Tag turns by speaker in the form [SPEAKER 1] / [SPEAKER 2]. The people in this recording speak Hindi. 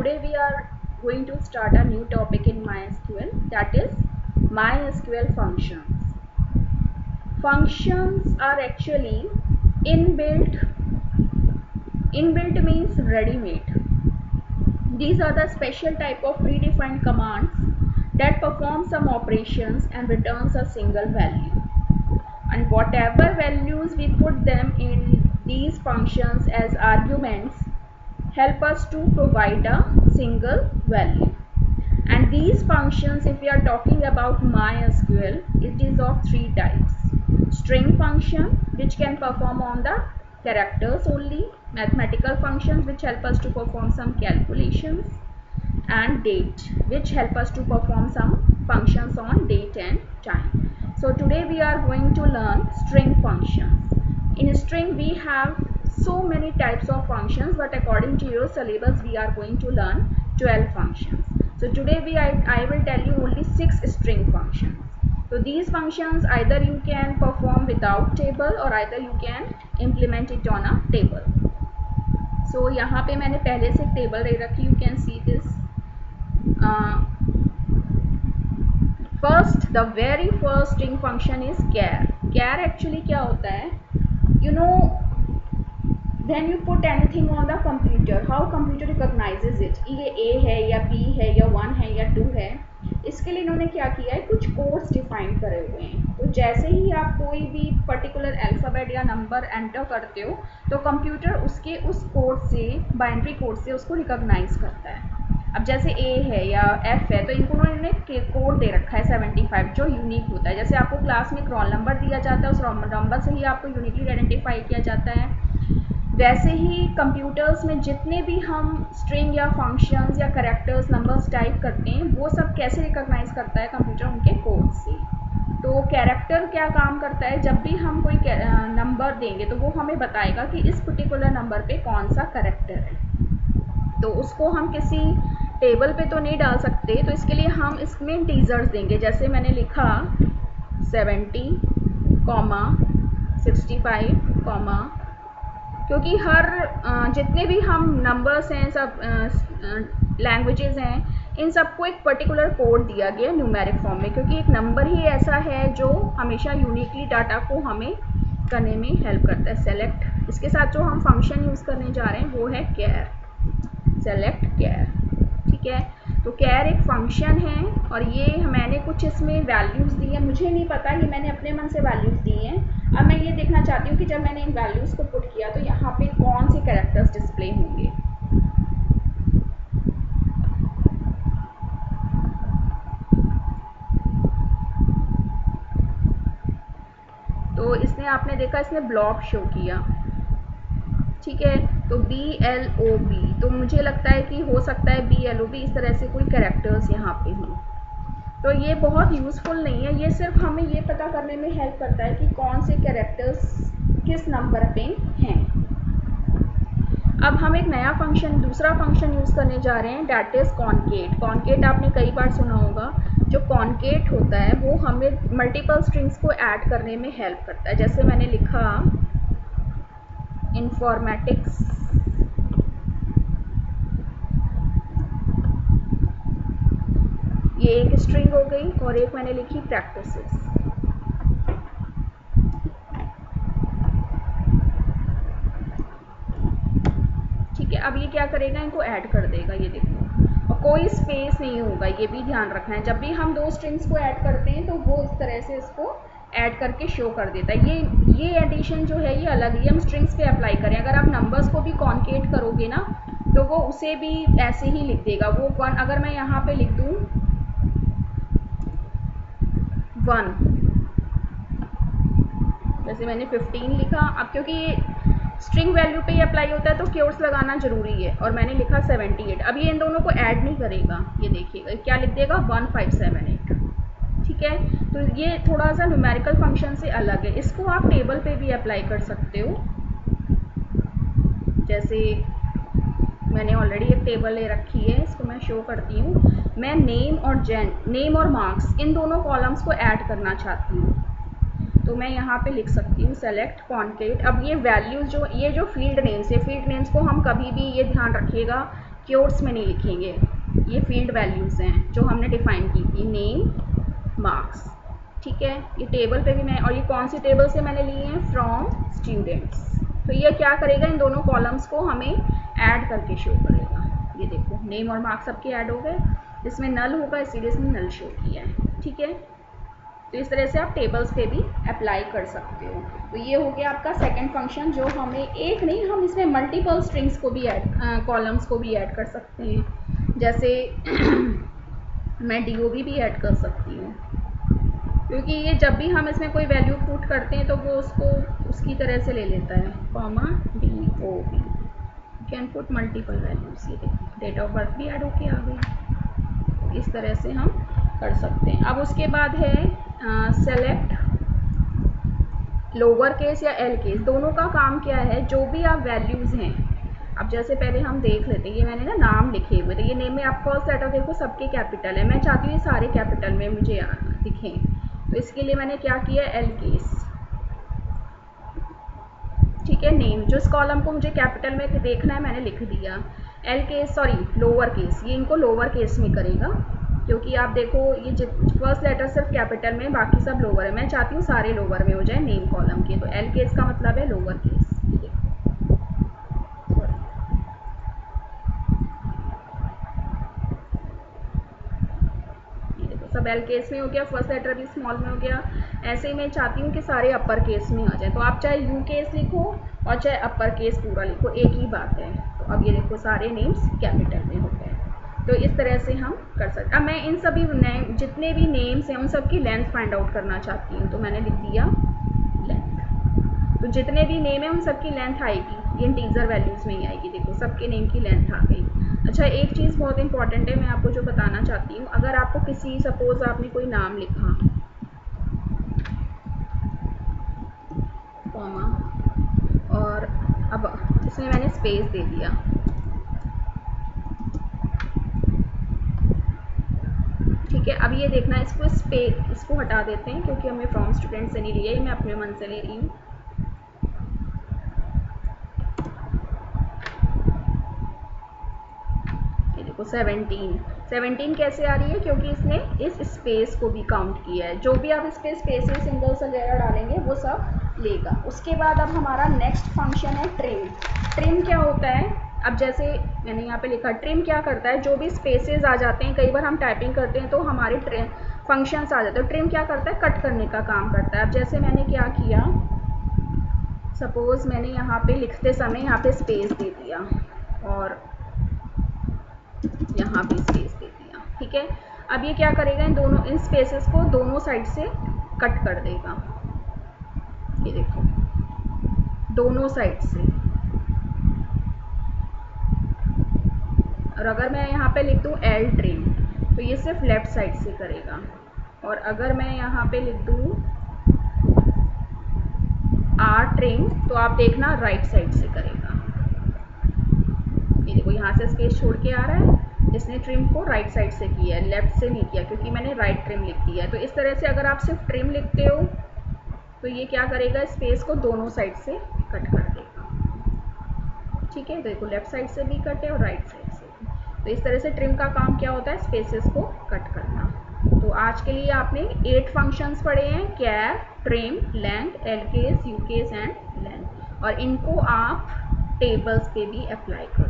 [SPEAKER 1] today we are going to start a new topic in MySQL, that is MySQL functions. Functions are actually inbuilt means ready-made. These are the special type of predefined commands that perform some operations and returns a single value. And whatever values we put them in these functions as arguments help us to provide a single value. And these functions, if we are talking about MySQL, it is of three types. String function, which can perform on the characters only, mathematical functions which help us to perform some calculations, and date, which help us to perform some functions on date and time. So today we are going to learn string functions. In string we have so many types of functions, but according to your syllabus we are going to learn 12 functions. So today I will tell you only 6 string functions. So these functions either you can perform without table or either you can implement it on a table. So यहाँ पे मैंने पहले से टेबल दे रखी, you can see this. First, the very first string function is char. Char actually क्या होता है? You know, when you put anything on the computer, how computer recognizes it? ये A है या B है या 1 है या 2 है. इसके लिए इन्होंने क्या किया है, कुछ कोड्स डिफाइन करे हुए हैं. तो जैसे ही आप कोई भी पर्टिकुलर अल्फ़ाबेट या नंबर एंटर करते हो तो कंप्यूटर उसके उस कोड से, बाइनरी कोड से उसको रिकॉग्नाइज करता है. अब जैसे A है या F है तो इनको उन्होंने कोड दे रखा है 75 जो यूनिक होता है. जैसे आपको क्लास में एक रोल नंबर दिया जाता है, उस रोल नंबर से ही आपको यूनिकली आइडेंटिफाई किया जाता है. वैसे ही कंप्यूटर्स में जितने भी हम स्ट्रिंग या फंक्शंस या कैरेक्टर्स नंबर्स टाइप करते हैं वो सब कैसे रिकॉग्नाइज करता है कंप्यूटर, उनके कोड से. तो कैरेक्टर क्या काम करता है, जब भी हम कोई नंबर देंगे तो वो हमें बताएगा कि इस पर्टिकुलर नंबर पे कौन सा कैरेक्टर है. तो उसको हम किसी टेबल पे तो नहीं डाल सकते, तो इसके लिए हम इसमें इंटीजर्स देंगे. जैसे मैंने लिखा 70, 65, क्योंकि हर जितने भी हम नंबर्स हैं, सब लैंग्वेजेस हैं, इन सबको एक पर्टिकुलर कोड दिया गया न्यूमेरिक फॉर्म में, क्योंकि एक नंबर ही ऐसा है जो हमेशा यूनिकली डाटा को हमें करने में हेल्प करता है. सेलेक्ट, इसके साथ जो हम फंक्शन यूज़ करने जा रहे हैं वो है कैर, सेलेक्ट कैर. ठीक है, तो कैर एक फंक्शन है और ये मैंने कुछ इसमें वैल्यूज़ दी हैं. मुझे नहीं पता, ये मैंने अपने मन से वैल्यूज़ दी हैं. अब मैं ये देखना चाहती हूँ कि जब मैंने इन वैल्यूज़ को पुट किया तो यहाँ पे कौन से कैरेक्टर्स डिस्प्ले होंगे. तो इसने, आपने देखा इसने ब्लॉक शो किया. ठीक है, तो BLOB, तो मुझे लगता है कि हो सकता है BLOB इस तरह से कोई कैरेक्टर्स यहाँ पे हों. तो ये बहुत यूज़फुल नहीं है, ये सिर्फ हमें ये पता करने में हेल्प करता है कि कौन से कैरेक्टर्स किस नंबर पे हैं. अब हम एक नया फंक्शन, दूसरा फंक्शन यूज़ करने जा रहे हैं, डैट इज़ कॉनकेट. कॉनकेट आपने कई बार सुना होगा. जो कॉनकेट होता है वो हमें मल्टीपल स्ट्रिंग्स को ऐड करने में हेल्प करता है. जैसे मैंने लिखा इंफॉर्मेटिक्स, ये एक स्ट्रिंग हो गई, और एक मैंने लिखी प्रैक्टिसेस. ठीक है, अब ये क्या करेगा, इनको ऐड कर देगा. ये देखो, और कोई स्पेस नहीं होगा, ये भी ध्यान रखना है. जब भी हम दो स्ट्रिंग्स को ऐड करते हैं तो वो इस तरह से इसको ऐड करके शो कर देता है. ये एडिशन जो है ये अलग ही हम स्ट्रिंग्स पे अप्लाई करें. अगर आप नंबर्स को भी कॉन्केट करोगे ना तो वो उसे भी ऐसे ही लिख देगा. वो 1, अगर मैं यहाँ पे लिख दूँ 1, जैसे मैंने 15 लिखा. अब क्योंकि ये स्ट्रिंग वैल्यू पे ही अप्लाई होता है तो क्योर्स लगाना ज़रूरी है, और मैंने लिखा 78. अब ये इन दोनों को ऐड नहीं करेगा, ये देखिएगा क्या लिख देगा 1578. ठीक है, तो ये थोड़ा सा न्यूमेरिकल फंक्शन से अलग है. इसको आप टेबल पे भी अप्लाई कर सकते हो. जैसे मैंने ऑलरेडी एक टेबल ले रखी है, इसको मैं शो करती हूँ. मैं नेम और मार्क्स इन दोनों कॉलम्स को ऐड करना चाहती हूँ, तो मैं यहाँ पे लिख सकती हूँ सेलेक्ट कॉनकेट. अब ये वैल्यूज़ जो, ये जो फील्ड नेम्स है, फील्ड नेम्स को हम कभी भी ये ध्यान रखिएगा क्योर्स में नहीं लिखेंगे, ये फील्ड वैल्यूज़ हैं जो हमने डिफाइन की थी, नेम मार्क्स। ठीक है, ये टेबल पे भी मैं, और ये कौन सी टेबल से मैंने लिए हैं, फ्रॉम स्टूडेंट्स। तो ये क्या करेगा, इन दोनों कॉलम्स को हमें ऐड करके शो करेगा। ये देखो नेम और मार्क्स सबके ऐड हो गए, इसमें नल होगा इसीलिए इसने नल शो किया है। ठीक है, तो इस तरह से आप टेबल्स पे भी अप्लाई कर सकते हो। तो ये हो गया आपका सेकंड फंक्शन, जो हमें एक नहीं, हम इसमें मल्टीपल स्ट्रिंग्स को भी ऐड, कॉलम्स को भी ऐड कर सकते हैं। जैसे मैं DOB भी ऐड कर सकती हूँ, क्योंकि ये जब भी हम इसमें कोई वैल्यू पुट करते हैं तो वो उसको उसकी तरह से ले लेता है, comma DOB, can put multiple values. ये देखो डेट ऑफ बर्थ भी ऐड होके आ गई। इस तरह से हम कर सकते हैं। अब उसके बाद है सेलेक्ट लोअर केस या एल केस। दोनों का काम क्या है, जो भी आप वैल्यूज़ हैं, अब जैसे पहले हम देख लेते हैं, ये मैंने ना नाम लिखे हुए थे, ये नेम में आप फर्स्ट लेटर देखो सबके कैपिटल है, मैं चाहती हूँ ये सारे कैपिटल में मुझे दिखें, तो इसके लिए मैंने क्या किया, एल केस। ठीक है, नेम जो इस कॉलम को मुझे कैपिटल में देखना है मैंने लिख दिया, L case, sorry lower case, ये इनको लोअर केस में करेगा, क्योंकि आप देखो ये फर्स्ट लेटर सिर्फ कैपिटल में, बाकी सब लोअर है, मैं चाहती हूँ सारे लोअर में हो जाए नेम कॉलम के, तो एल केस का मतलब है लोअर केस। सब एल केस में हो गया, फर्स्ट लेटर भी स्मॉल में हो गया। ऐसे ही मैं चाहती हूँ कि सारे अपर केस में आ जाए, तो आप चाहे यू केस लिखो और चाहे अपर केस पूरा लिखो, एक ही बात है। तो अब ये देखो सारे नेम्स कैपिटल में हो गए। तो इस तरह से हम कर सकते। अब मैं इन सभी नेम, जितने भी नेम्स हैं उन सब की लेंथ फाइंड आउट करना चाहती हूँ, तो मैंने लिख दिया लेंथ। तो जितने भी नेम है उन सब की लेंथ आएगी, ये इंटीजर वैल्यूज़ में ही आएगी। देखो सबके नेम की लेंथ आ गई। अच्छा, एक चीज़ बहुत इंपॉर्टेंट है, मैं आपको जो बताना चाहती हूँ, अगर आपको किसी, सपोज आपने कोई नाम लिखा, कॉमा, और अब इसमें मैंने स्पेस दे दिया, ठीक है। अब ये देखना, इसको हटा देते हैं क्योंकि हमें फ्रॉम स्टूडेंट से नहीं लिया, ये मैं अपने मन से ले रही हूँ। ये देखो 17 कैसे आ रही है, क्योंकि इसने इस स्पेस को भी काउंट किया है। जो भी आप इस पे स्पेसेस, सिंगल्स वगैरह डालेंगे वो सब लेगा। उसके बाद अब हमारा नेक्स्ट फंक्शन है ट्रिम। ट्रिम क्या होता है, अब जैसे मैंने यहाँ पे लिखा, ट्रिम क्या करता है, जो भी स्पेसेस आ जाते हैं, कई बार हम टाइपिंग करते हैं तो हमारे फंक्शंस आ जाते हैं, ट्रिम क्या करता है, कट करने का काम करता है। अब जैसे मैंने क्या किया, सपोज मैंने यहाँ पे लिखते समय यहाँ पे स्पेस दे दिया और यहाँ पे स्पेस दे दिया, ठीक है। अब ये क्या करेगा, इन स्पेसेस को दोनों साइड से कट कर देगा। ये देखो दोनों साइड से। और अगर मैं यहाँ पे लिख दूँ एल ट्रिम, तो ये सिर्फ लेफ्ट साइड से करेगा। और अगर मैं यहाँ पे लिख दूँ आर ट्रिम, तो आप देखना राइट साइड से करेगा। ये देखो यहाँ से स्पेस छोड़ के आ रहा है, इसने ट्रिम को राइट साइड से किया है, लेफ्ट से नहीं किया, क्योंकि मैंने राइट ट्रिम लिख दिया है। तो इस तरह से अगर आप सिर्फ ट्रिम लिखते हो तो ये क्या करेगा, स्पेस को दोनों साइड से कट कर देगा, ठीक है। देखो लेफ्ट साइड से भी कट है और राइट साइड से भी। तो इस तरह से ट्रिम का काम क्या होता है, स्पेसेस को कट करना। तो आज के लिए आपने 8 फंक्शंस पढ़े हैं, char, trim, length, L case, U case and length, और इनको आप टेबल्स पे भी अप्लाई करो।